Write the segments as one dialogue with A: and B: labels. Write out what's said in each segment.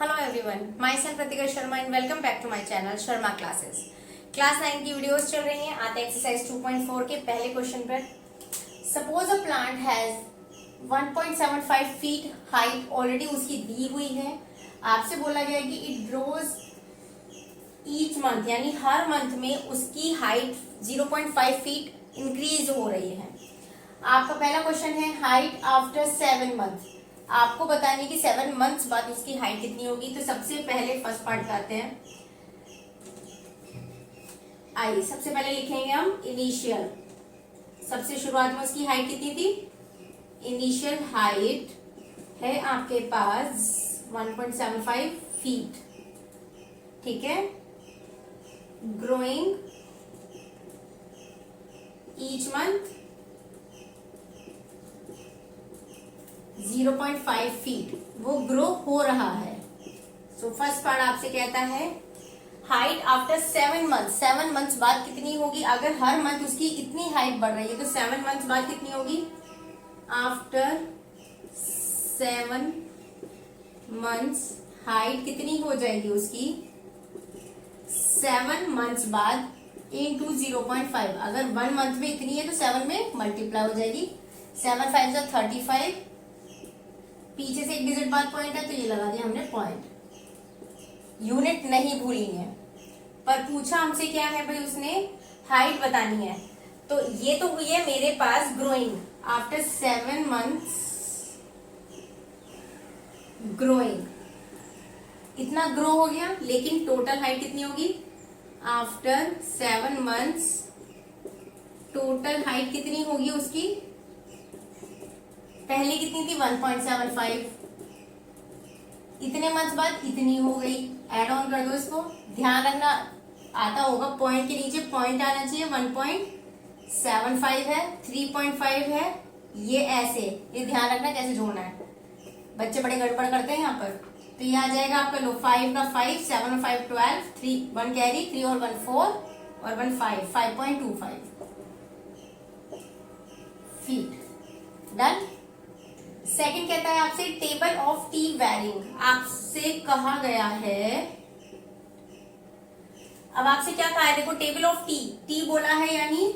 A: Hello everyone, myself Pratika Sharma and welcome back to my channel Sharma classes. Class 9 की videos चल रही हैं। आते एक्सरसाइज 2.4 के पहले क्वेश्चन पर। Suppose a plant has 1.75 feet height already उसकी दी हुई है। आपसे बोला गया कि इट ग्रोज ईच मंथ, यानी हर मंथ में उसकी हाइट 0.5 फीट इंक्रीज हो रही है। आपका पहला क्वेश्चन है हाइट आफ्टर 7 मंथ। आपको बताने की 7 मंथ्स बाद उसकी हाइट कितनी होगी। तो सबसे पहले फर्स्ट पार्ट करते हैं। आइए सबसे पहले लिखेंगे हम इनिशियल। सबसे शुरुआत में उसकी हाइट कितनी थी। इनिशियल हाइट है आपके पास 1.75 फीट, ठीक है। ग्रोइंग ईच मंथ 0.5 फीट, वो ग्रो हो रहा है। सो फर्स्ट पार्ट आपसे कहता है हाइट आफ्टर 7 मंथ। 7 मंथ्स बाद कितनी होगी। अगर हर मंथ उसकी इतनी हाइट बढ़ रही है तो 7 मंथ्स बाद कितनी होगी। आफ्टर 7 मंथ्स हाइट कितनी हो जाएगी उसकी। 7 मंथ्स बाद इंटू 0.5। अगर 1 मंथ में इतनी है तो 7 में मल्टीप्लाई हो जाएगी। 7 5 जा 35। पीछे से एक डिजिट बाद पॉइंट है तो ये लगा दिया हमने पॉइंट। यूनिट नहीं भूलनी है। पर पूछा हमसे क्या है भाई, उसने हाइट बतानी है। तो ये तो हुई है मेरे पास ग्रोइंग आफ्टर 7 मंथ्स। ग्रोइंग इतना ग्रो हो गया, लेकिन टोटल हाइट कितनी होगी। आफ्टर 7 मंथ्स टोटल हाइट कितनी होगी उसकी। पहले कितनी थी 1.75। इतने मंथ्स बाद इतनी हो गई। ऐड ऑन कर दो इसको। ध्यान रखना आता होगा पॉइंट के नीचे पॉइंट आना चाहिए। 1.75 है, 3.5 है, ये ऐसे, ये ध्यान रखना कैसे जोड़ना है। बच्चे बड़े गड़बड़ करते हैं यहाँ पर। तो ये आ जाएगा आपका लो 5 का 5, 7 और 5 12, 3 1 कैरी, 3 और 1 4 और 1 5, 5.25 फीट। डन। सेकंड कहता है आपसे टेबल ऑफ टी वैरिंग। आपसे कहा गया है, अब आपसे क्या कहा है देखो, टेबल ऑफ टी। टी बोला है यानी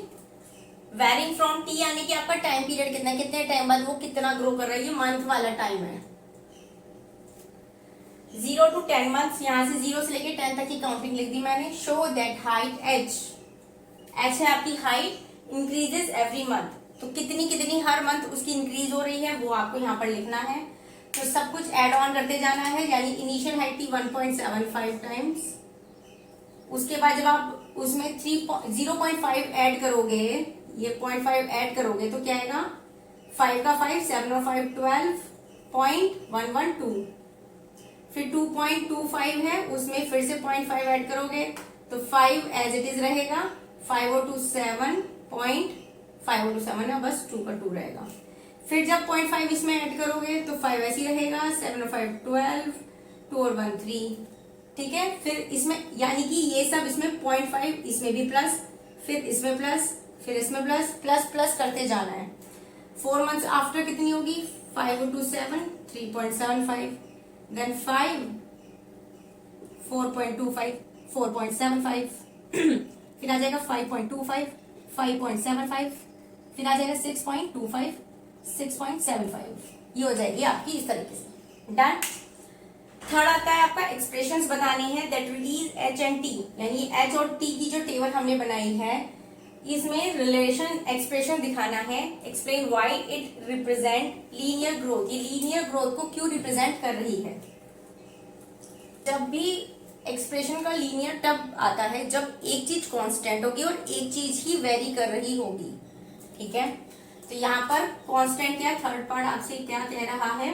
A: वैरिंग फ्रॉम टी, यानी कि आपका टाइम पीरियड कितना है, कितने टाइम बाद वो कितना ग्रो कर रही है। मंथ वाला टाइम है 0 to 10 मंथ्स। यहां से 0 से लेके 10 तक की काउंटिंग लिख दी मैंने। शो दैट हाइट एच है आपकी हाइट इंक्रीजेस एवरी मंथ। तो कितनी कितनी हर मंथ उसकी इंक्रीज हो रही है वो आपको यहाँ पर लिखना है। तो सब कुछ ऐड ऑन करते जाना है। यानी इनिशियल हाइट थी 1.75 टाइम्स। उसके बाद जब आप उसमें 0.5 ऐड करोगे, ये 0.5 ऐड करोगे तो क्या आएगा। 5 का 5, 7 और 5 12.112। फिर 2.25 है, उसमें फिर से 0.5 ऐड करोगे तो 5 एज इट इज रहेगा। 5 और 2 7 5 और 2 7 है, बस 2 का 2 रहेगा। फिर जब 0.5 इसमें ऐड करोगे तो 5 ऐसे ही रहेगा। 7 और 5 12, 2 और 1 3, ठीक है। फिर इसमें यानी कि ये सब इसमें 0.5, इसमें भी प्लस, फिर इसमें प्लस, फिर इसमें प्लस, प्लस प्लस करते जाना है। 4 मंथ्स आफ्टर कितनी होगी। 5 और 2 7, 3.75, देन 5 4.25, 4.75 फिर आ जाएगा 5.25, 5.75, फिर आ जाएगा 6.25, 6.75। ये हो जाएगी आपकी इस तरीके से। डन। थर्ड आता है आपका एक्सप्रेशंस बतानी है that release H and T, यानी एच और टी की जो टेबल हमने बनाई है इसमें रिलेशन एक्सप्रेशन दिखाना है। Explain why it represent linear growth. ये लीनियर ग्रोथ को क्यों रिप्रेजेंट कर रही है। जब भी एक्सप्रेशन का लीनियर तब आता है जब एक चीज कांस्टेंट होगी और एक चीज ही वेरी कर रही होगी, ठीक है। तो यहाँ पर कांस्टेंट क्या, थर्ड पार्ट आपसे क्या कह रहा है,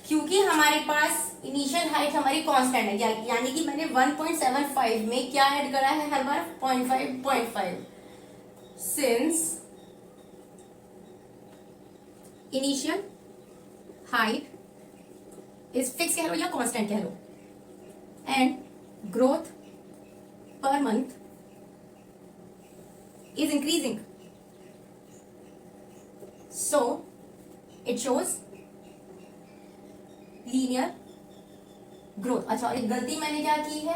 A: क्योंकि हमारे पास इनिशियल हाइट हमारी कांस्टेंट है, यानी कि मैंने 1.75 में क्या ऐड करा है हर बार 0.5 since initial height is fix कह लो या कांस्टेंट कह लो, and growth per month is increasing, so it shows linear growth. अच्छा, और एक गलती मैंने क्या की है,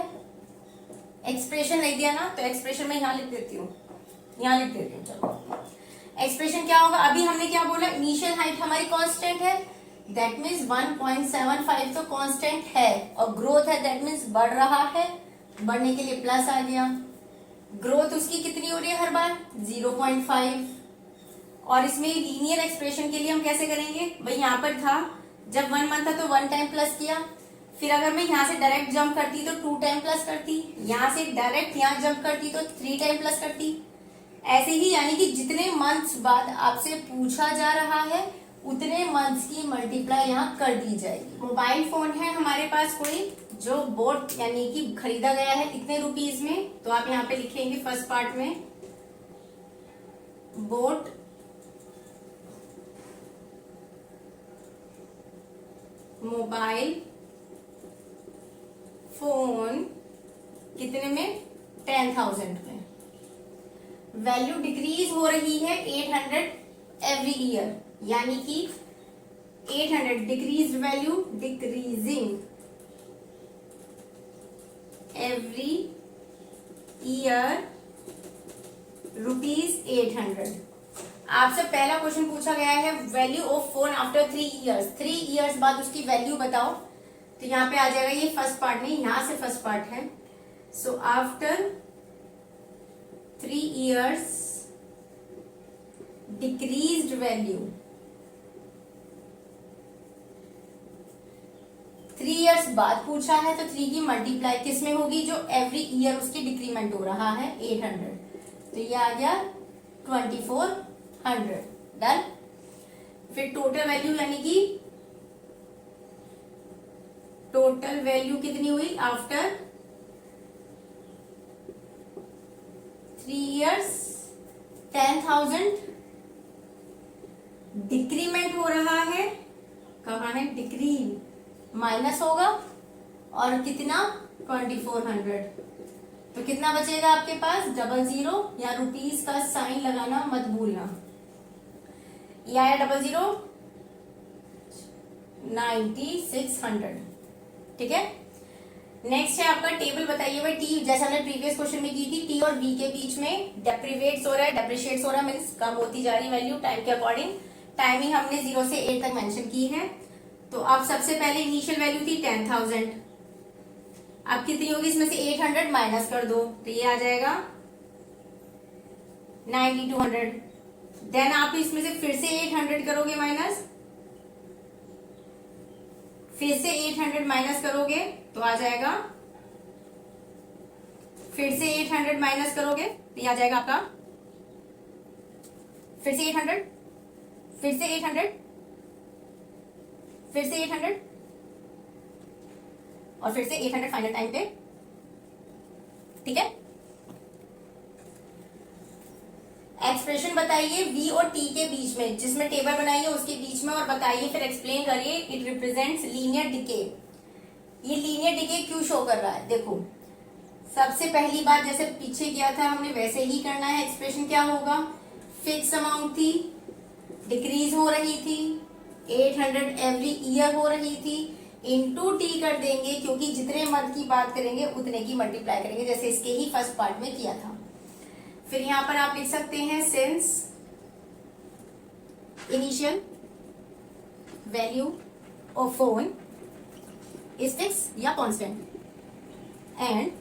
A: एक्सप्रेशन लिख दिया ना, तो एक्सप्रेशन में यहाँ लिख देती हूँ, यहाँ लिख देती हूँ। चलो एक्सप्रेशन क्या होगा, अभी हमने क्या बोला, इनिशियल हाइट हमारी कांस्टेंट है, दैट मीन्स 1.75 तो कांस्टेंट है, और ग्रोथ है दैट मीन्स बढ़ रहा है, बढ़ने के लिए प्लस आ गया। ग्रोथ उसकी कितनी हो रही है हर बार, 0.5। और इसमें लीनियर एक्सप्रेशन के लिए हम कैसे करेंगे भाई, यहाँ पर था जब 1 मंथ था तो 1 टाइम प्लस किया, फिर अगर मैं यहाँ से डायरेक्ट जंप करती तो 2 टाइम प्लस करती, यहाँ से डायरेक्ट यहाँ जंप करती तो 3 टाइम प्लस करती, ऐसे ही। यानी कि जितने मंथ्स बाद आपसे पूछा जा रहा है उतने मंथ्स की मल्टीप्लाई यहाँ कर दी जाएगी। मोबाइल फोन है हमारे पास कोई, जो बोट यानी कि खरीदा गया है इतने रुपीज में, तो आप यहाँ पे लिखेंगे फर्स्ट पार्ट में बोट मोबाइल फोन कितने में, 10,000 में। वैल्यू डिक्रीज हो रही है 800 एवरी ईयर, यानी कि 800 decrease value, decreasing every year ₹800। आपसे पहला क्वेश्चन पूछा गया है value of phone after 3 years, 3 years बाद उसकी वैल्यू बताओ, तो यहाँ पे आ जाएगा, ये फर्स्ट पार्ट नहीं, यहां से फर्स्ट पार्ट है। So after 3 years decreased value, 3 years बाद पूछा है तो 3 की मल्टीप्लाई किस में होगी, जो एवरी ईयर उसकी डिक्रीमेंट हो रहा है 800, तो ये आ गया 2400। डन। फिर टोटल वैल्यू, यानी कि टोटल वैल्यू कितनी हुई आफ्टर 3 इयर्स, 10,000 डिक्रीमेंट हो रहा है, कहाँ है डिक्री, माइनस होगा, और कितना 2400, तो कितना बचेगा आपके पास, 00 या रुपीस का साइन लगाना मत भूलना, ये आया 00, 9600। ठीक है। नेक्स्ट है आपका टेबल, बताइए भाई टी, जैसा हमने प्रीवियस क्वेश्चन में की थी, टी और बी के बीच में डेप्रीवेट्स हो रहा है, डेप्रिशिएट्स हो रहा है, मीन्स कम होती जा रही वैल्यू टाइम के अकॉर्डिंग। टाइमिंग हमने 0 से 8 तक मेंशन की है। तो अब सबसे पहले इनिशियल वैल्यू थी 10,000, अब कितनी होगी, इसमें से 800 माइनस कर दो, तो ये आ जाएगा 9200। देन आप इसमें से फिर से 800 करोगे माइनस, फिर से 800 माइनस करोगे तो आ जाएगा, फिर से 800 माइनस करोगे तो ये आ जाएगा आपका, फिर से 800, फिर से 800, फिर से 800, और फिर से 800 फाइनल टाइम पे। ठीक है। एक्सप्रेशन बताइए v और t के बीच में, जिसमें टेबल बनाइए उसके बीच में, और बताइए फिर एक्सप्लेन करिए। It represents linear decay. ये लीनियर डिके क्यों शो कर रहा है, देखो सबसे पहली बात जैसे पीछे किया था हमने वैसे ही करना है। एक्सप्रेशन क्या होगा, फिक्स अमाउंट थी, डिक्रीज हो रही थी, 800 एवरी ईयर हो रही थी, इनटू टी कर देंगे, क्योंकि जितने मंथ की बात करेंगे उतने की मल्टीप्लाई करेंगे, जैसे इसके ही फर्स्ट पार्ट में किया था। फिर यहां पर आप लिख सकते हैं since initial value of phone is fix या constant and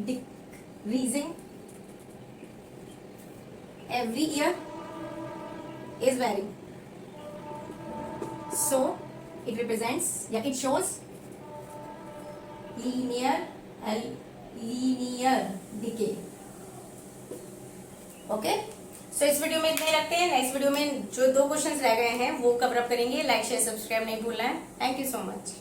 A: decreasing every year is very, so it represents या it shows linear decay। Okay, so इस वीडियो में इतना ही रखते हैं। नेक्स्ट वीडियो में जो 2 क्वेश्चंस रह गए हैं वो कवर अप करेंगे। लाइक शेयर सब्सक्राइब नहीं भूलना है। Thank you so much.